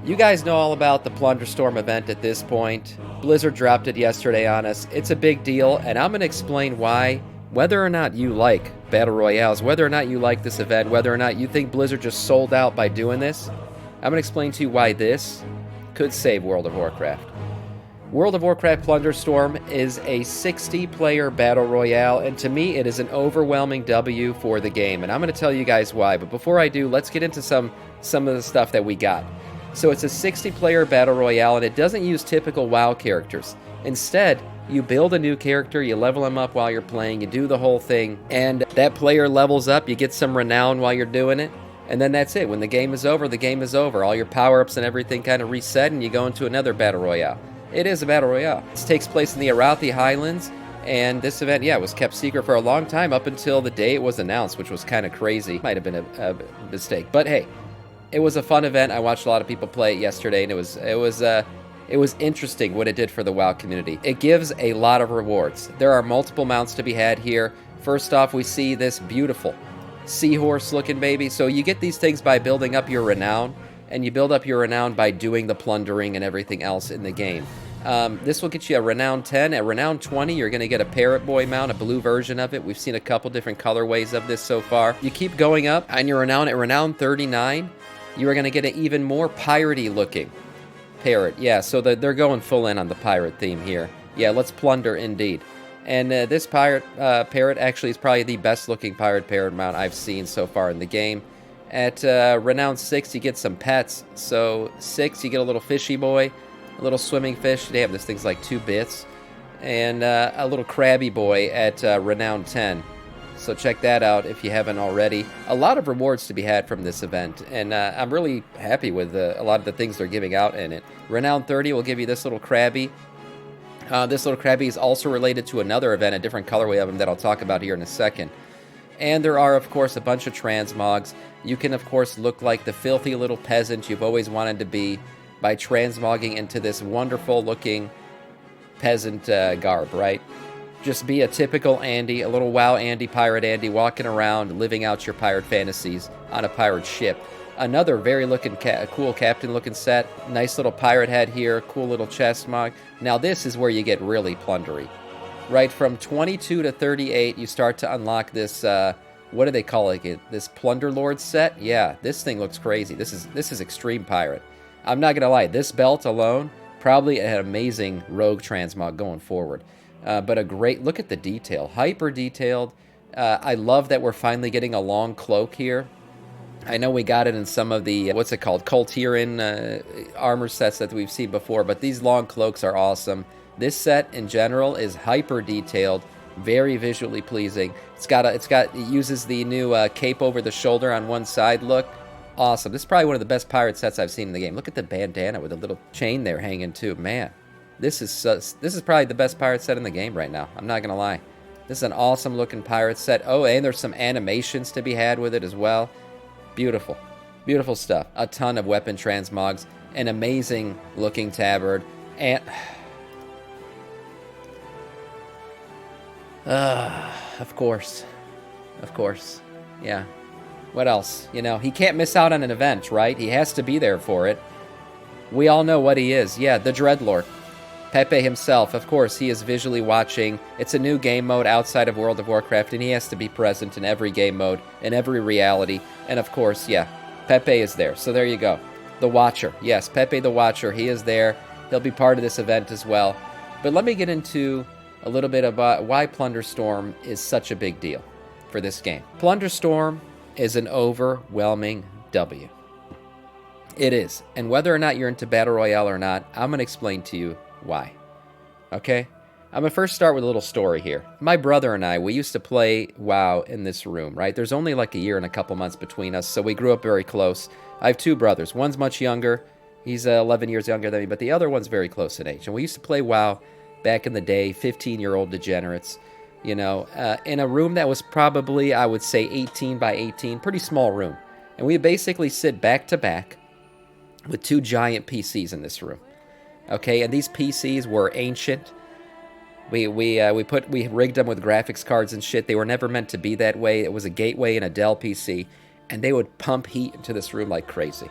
You guys know all about the Plunderstorm event at this point. Blizzard dropped it yesterday on us. It's a big deal, and I'm going to explain why, whether or not you like Battle Royales, whether or not you like this event, whether or not you think Blizzard just sold out by doing this. I'm going to explain to you why this could save World of Warcraft. World of Warcraft Plunderstorm is a 60-player battle royale, and to me, it is an overwhelming W for the game, and I'm going to tell you guys why. But before I do, let's get into some of the stuff that we got. So it's a 60-player battle royale, and it doesn't use typical WoW characters. Instead, you build a new character, you level them up while you're playing, you do the whole thing, and that player levels up, you get some renown while you're doing it, and then that's it. When the game is over, the game is over. All your power-ups and everything kind of reset, and you go into another battle royale. It is a battle royale. This takes place in the Arathi Highlands, and this event, was kept secret for a long time up until the day it was announced, which was kind of crazy. Might have been a mistake, but hey, it was a fun event. I watched a lot of people play it yesterday, and it was interesting what it did for the WoW community. It gives a lot of rewards. There are multiple mounts to be had here. First off, we see this beautiful seahorse-looking baby. So you get these things by building up your renown, and you build up your renown by doing the plundering and everything else in the game. This will get you a renown 10. At renown 20, you're going to get a parrot boy mount, a blue version of it. We've seen a couple different colorways of this so far. You keep going up on your renown. At renown 39, you are going to get an even more piratey looking parrot. Yeah, so they're going full in on the pirate theme here. Yeah, let's plunder indeed. And this parrot actually is probably the best looking pirate parrot mount I've seen so far in the game. At renown 6, you get some pets. So 6, you get a little fishy boy, a little swimming fish. They have this thing's like 2 bits. And a little crabby boy at renown 10. So check that out if you haven't already. A lot of rewards to be had from this event, and I'm really happy with a lot of the things they're giving out in it. Renown 30 will give you this little crabby. This little crabby is also related to another event, a different colorway of them that I'll talk about here in a second. And there are, of course, a bunch of transmogs. You can, of course, look like the filthy little peasant you've always wanted to be by transmogging into this wonderful-looking peasant garb, right? Just be a typical Andy, a little WoW Andy, pirate Andy, walking around, living out your pirate fantasies on a pirate ship. Another very cool captain-looking set. Nice little pirate head here, cool little chest mog. Now this is where you get really plundery. Right, from 22 to 38, you start to unlock this, what do they call it? This Plunder Lord set? Yeah, this thing looks crazy. This is extreme pirate. I'm not going to lie, this belt alone, probably an amazing rogue transmog going forward. But a great, look at the detail, hyper detailed. I love that we're finally getting a long cloak here. I know we got it in some of the, what's it called, Kultiran armor sets that we've seen before, but these long cloaks are awesome. This set in general is hyper detailed, very visually pleasing. It uses the new cape over the shoulder on one side look. Awesome. This is probably one of the best pirate sets I've seen in the game. Look at the bandana with a little chain there hanging too, man. This is probably the best pirate set in the game right now. I'm not going to lie. This is an awesome looking pirate set. Oh, and there's some animations to be had with it as well. Beautiful. Beautiful stuff. A ton of weapon transmogs. An amazing looking tabard. And of course. Of course. Yeah. What else? You know, he can't miss out on an event, right? He has to be there for it. We all know what he is. Yeah, the Dreadlord. Pepe himself, of course, he is visually watching. It's a new game mode outside of World of Warcraft, and he has to be present in every game mode, in every reality. And of course, yeah, Pepe is there. So there you go. The Watcher. Yes, Pepe the Watcher, he is there. He'll be part of this event as well. But let me get into a little bit about why Plunderstorm is such a big deal for this game. Plunderstorm is an overwhelming W. It is. And whether or not you're into Battle Royale or not, I'm going to explain to you why. Okay? I'm going to first start with a little story here. My brother and I, we used to play WoW in this room, right? There's only like a year and a couple months between us, so we grew up very close. I have 2 brothers. One's much younger. He's 11 years younger than me, but the other one's very close in age. And we used to play WoW back in the day, 15-year-old degenerates, you know, in a room that was probably, I would say, 18 by 18, pretty small room. And we basically sit back to back with 2 giant PCs in this room. Okay, and these PCs were ancient. We rigged them with graphics cards and shit. They were never meant to be that way. It was a Gateway and a Dell PC, and they would pump heat into this room like crazy.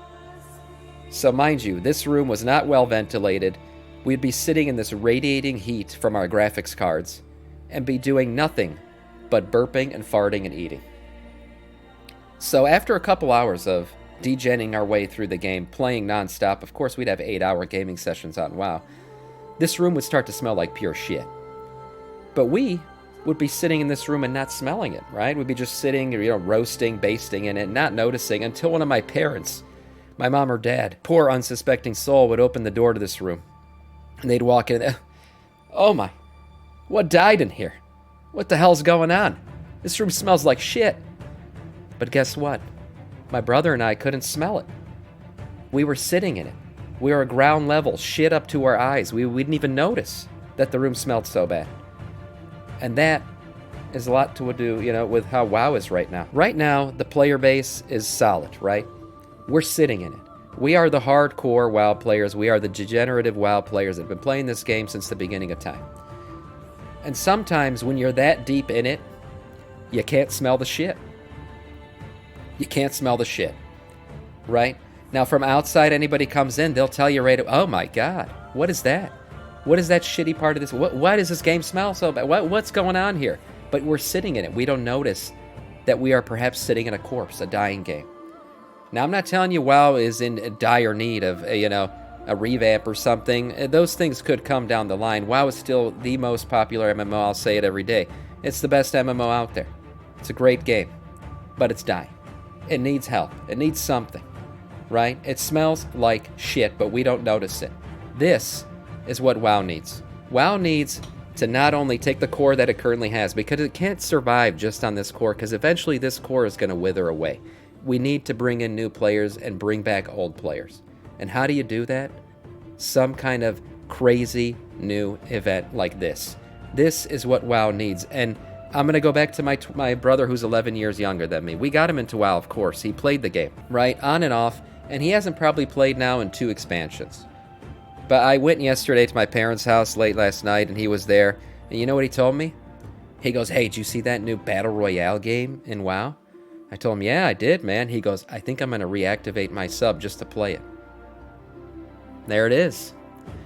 So mind you, this room was not well ventilated. We'd be sitting in this radiating heat from our graphics cards and be doing nothing but burping and farting and eating. So after a couple hours of degenning our way through the game, playing nonstop, of course we'd have 8-hour gaming sessions on WoW, this room would start to smell like pure shit. But we would be sitting in this room and not smelling it, right? We'd be just sitting, roasting, basting in it, not noticing until one of my parents, my mom or dad, poor unsuspecting soul, would open the door to this room. And they'd walk in. Oh my, what died in here? What the hell's going on? This room smells like shit. But guess what? My brother and I couldn't smell it. We were sitting in it. We were ground level, shit up to our eyes. We didn't even notice that the room smelled so bad. And that is a lot to do, with how WoW is right now. Right now, the player base is solid, right? We're sitting in it. We are the hardcore WoW players. We are the degenerative WoW players that have been playing this game since the beginning of time. And sometimes when you're that deep in it, you can't smell the shit. You can't smell the shit, right? Now, from outside, anybody comes in, they'll tell you right away, oh my God, what is that? What is that shitty part of this? Why does this game smell so bad? What's going on here? But we're sitting in it. We don't notice that we are perhaps sitting in a corpse, a dying game. Now, I'm not telling you WoW is in dire need of, a revamp or something. Those things could come down the line. WoW is still the most popular MMO. I'll say it every day. It's the best MMO out there. It's a great game, but it's dying. It needs help. It needs something, right? It smells like shit, but we don't notice it. This is what WoW needs. WoW needs to not only take the core that it currently has, because it can't survive just on this core, because eventually this core is going to wither away. We need to bring in new players and bring back old players. And how do you do that? Some kind of crazy new event like this. This is what WoW needs. And I'm going to go back to my brother who's 11 years younger than me. We got him into WoW, of course. He played the game, right? On and off. And he hasn't probably played now in 2 expansions. But I went yesterday to my parents' house late last night, and he was there. And you know what he told me? He goes, hey, did you see that new Battle Royale game in WoW? I told him, yeah, I did, man. He goes, I think I'm going to reactivate my sub just to play it. There it is.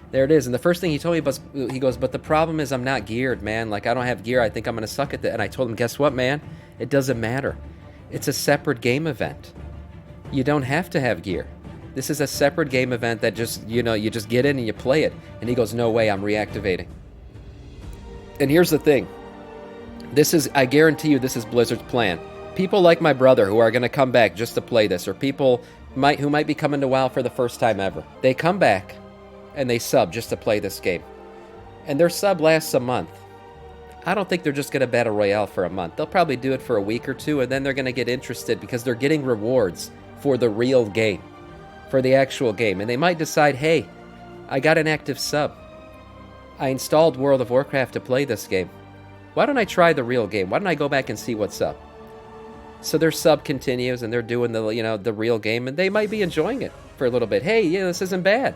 There it is. And the first thing he told me was, he goes, but the problem is I'm not geared, man. Like, I don't have gear. I think I'm going to suck at that. And I told him, guess what, man? It doesn't matter. It's a separate game event. You don't have to have gear. This is a separate game event that just, you just get in and you play it. And he goes, no way, I'm reactivating. And here's the thing. I guarantee you this is Blizzard's plan. People like my brother who are going to come back just to play this, or people who might be coming to WoW for the first time ever. They come back and they sub just to play this game. And their sub lasts a month. I don't think they're just going to Battle Royale for a month. They'll probably do it for a week or 2, and then they're going to get interested because they're getting rewards for the real game, for the actual game. And they might decide, hey, I got an active sub. I installed World of Warcraft to play this game. Why don't I try the real game? Why don't I go back and see what's up? So their sub continues, and they're doing the real game, and they might be enjoying it for a little bit. Hey, yeah, this isn't bad.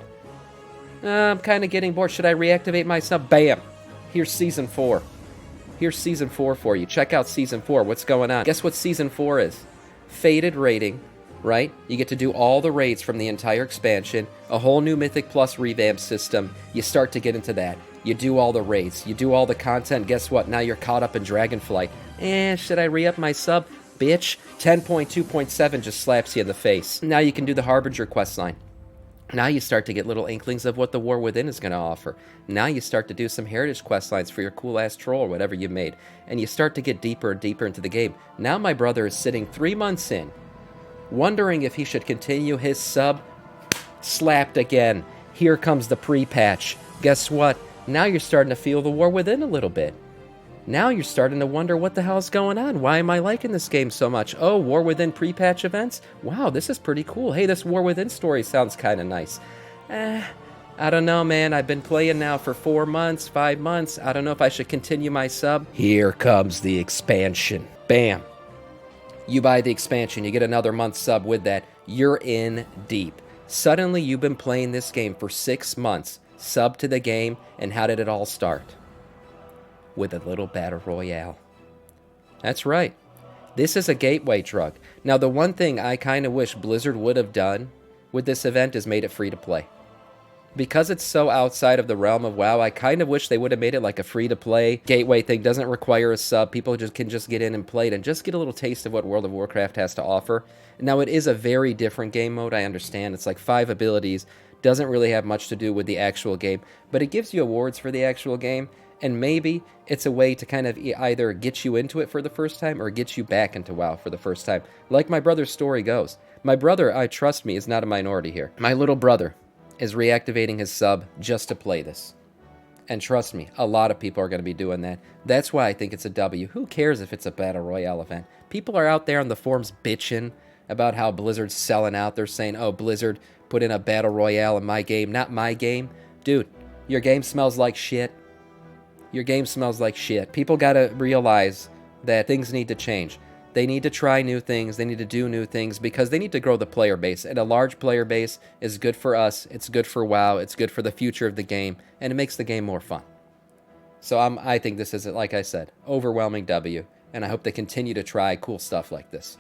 I'm kind of getting bored. Should I reactivate my sub? Bam! Here's Season 4. Here's Season 4 for you. Check out Season 4. What's going on? Guess what Season 4 is? Faded rating, right? You get to do all the raids from the entire expansion, a whole new Mythic Plus revamp system. You start to get into that. You do all the raids. You do all the content. Guess what? Now you're caught up in Dragonflight. Should I re-up my sub? Bitch, 10.2.7 just slaps you in the face. Now you can do the Harbinger questline. Now you start to get little inklings of what the War Within is going to offer. Now you start to do some Heritage questlines for your cool-ass troll or whatever you made. And you start to get deeper and deeper into the game. Now my brother is sitting 3 months in, wondering if he should continue his sub. Slapped again. Here comes the pre-patch. Guess what? Now you're starting to feel the War Within a little bit. Now you're starting to wonder what the hell's going on. Why am I liking this game so much? Oh, War Within pre-patch events? Wow, this is pretty cool. Hey, this War Within story sounds kind of nice. I don't know, man. I've been playing now for 4 months, 5 months. I don't know if I should continue my sub. Here comes the expansion. Bam. You buy the expansion. You get another month sub with that. You're in deep. Suddenly, you've been playing this game for 6 months. Sub to the game, and how did it all start? With a little Battle Royale. That's right. This is a gateway drug. Now, the one thing I kind of wish Blizzard would have done with this event is made it free to play. Because it's so outside of the realm of WoW, I kind of wish they would have made it like a free-to-play gateway thing. Doesn't require a sub. People can just get in and play it and just get a little taste of what World of Warcraft has to offer. Now, it is a very different game mode, I understand. It's like 5 abilities. Doesn't really have much to do with the actual game. But it gives you awards for the actual game. And maybe it's a way to kind of either get you into it for the first time or get you back into WoW for the first time. Like my brother's story goes. My brother, trust me, is not a minority here. My little brother is reactivating his sub just to play this. And trust me, a lot of people are going to be doing that. That's why I think it's a W. Who cares if it's a Battle Royale event? People are out there on the forums bitching about how Blizzard's selling out. They're saying, oh, Blizzard put in a Battle Royale in my game. Not my game. Dude, your game smells like shit. Your game smells like shit. People got to realize that things need to change. They need to try new things. They need to do new things because they need to grow the player base. And a large player base is good for us. It's good for WoW. It's good for the future of the game. And it makes the game more fun. So I think this is, like I said, overwhelming W. And I hope they continue to try cool stuff like this.